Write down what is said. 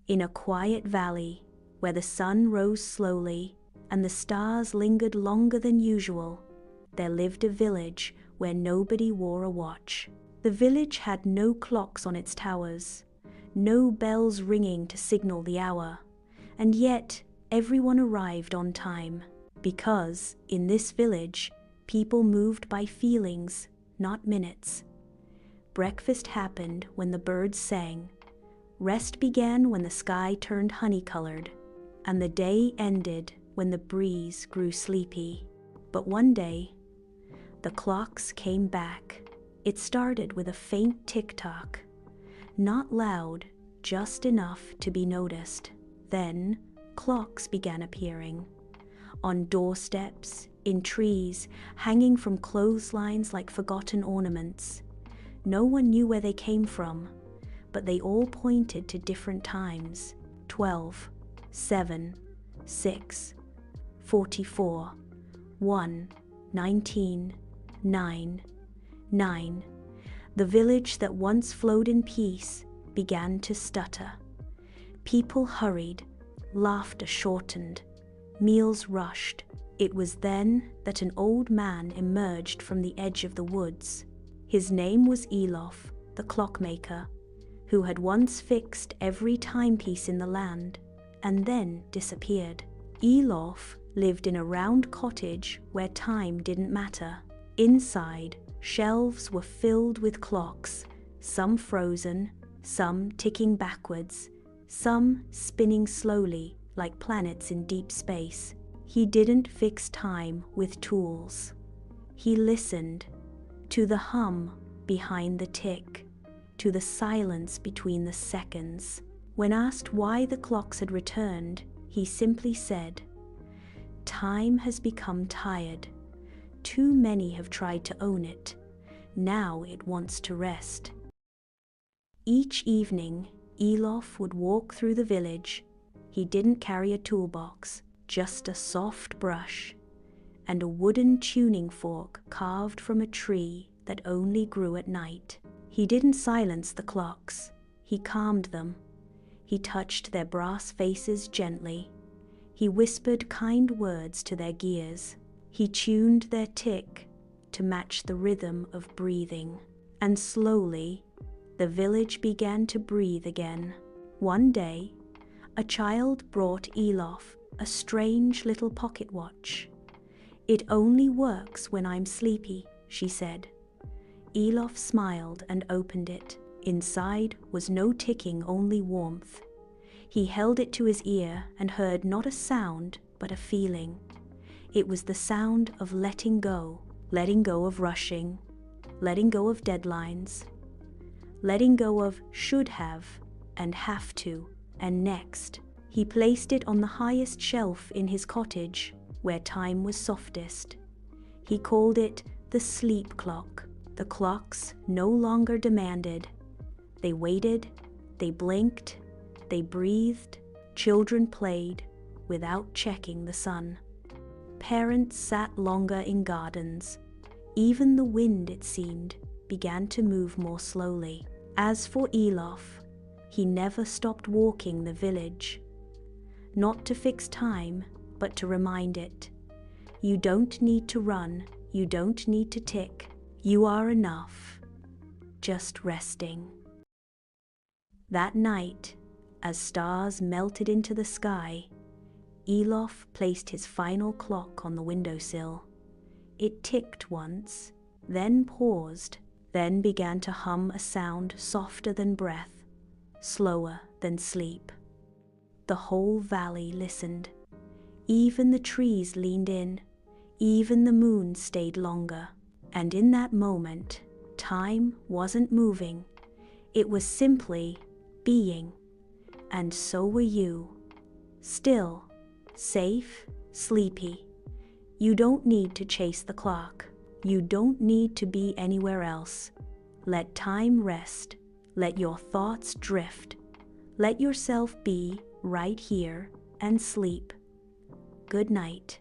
In a quiet valley, where the sun rose slowly and the stars lingered longer than usual, there lived a village where nobody wore a watch. The village had no clocks on its towers, no bells ringing to signal the hour, and yet everyone arrived on time, because in this village, people moved by feelings, not minutes. Breakfast happened when the birds sang, rest began when the sky turned honey-colored, and the day ended when the breeze grew sleepy. But one day, the clocks came back. It started with a faint tick-tock, not loud, just enough to be noticed. Then, clocks began appearing, on doorsteps, in trees, hanging from clotheslines like forgotten ornaments. No one knew where they came from, but they all pointed to different times: 12, 7, 6, 44, 1, 19, 9, 9. The village that once flowed in peace began to stutter. People hurried, laughter shortened, meals rushed. It was then that an old man emerged from the edge of the woods. His name was Elof, the clockmaker, who had once fixed every timepiece in the land and then disappeared. Elof lived in a round cottage where time didn't matter. Inside, shelves were filled with clocks, some frozen, some ticking backwards, some spinning slowly like planets in deep space. He didn't fix time with tools. He listened to the hum behind the tick, to the silence between the seconds. When asked why the clocks had returned, he simply said, "Time has become tired. Too many have tried to own it. Now it wants to rest." Each evening, Elof would walk through the village. He didn't carry a toolbox, just a soft brush and a wooden tuning fork carved from a tree that only grew at night. He didn't silence the clocks. He calmed them. He touched their brass faces gently. He whispered kind words to their gears. He tuned their tick to match the rhythm of breathing. And slowly, the village began to breathe again. One day, a child brought Elof a strange little pocket watch. "It only works when I'm sleepy," she said. Elof smiled and opened it. Inside was no ticking, only warmth. He held it to his ear and heard not a sound, but a feeling. It was the sound of letting go of rushing, letting go of deadlines, letting go of should have and have to, and next. He placed it on the highest shelf in his cottage, where time was softest. He called it the sleep clock. The clocks no longer demanded. They waited, they blinked, they breathed. Children played without checking the sun. Parents sat longer in gardens. Even the wind, it seemed, began to move more slowly. As for Elof, he never stopped walking the village. Not to fix time, but to remind it. You don't need to run, you don't need to tick. You are enough, just resting. That night, as stars melted into the sky, Elof placed his final clock on the windowsill. It ticked once, then paused, then began to hum a sound softer than breath, slower than sleep. The whole valley listened. Even the trees leaned in, even the moon stayed longer. And in that moment, time wasn't moving. It was simply being. And so were you. Still, safe, sleepy. You don't need to chase the clock. You don't need to be anywhere else. Let time rest. Let your thoughts drift. Let yourself be right here and sleep. Good night.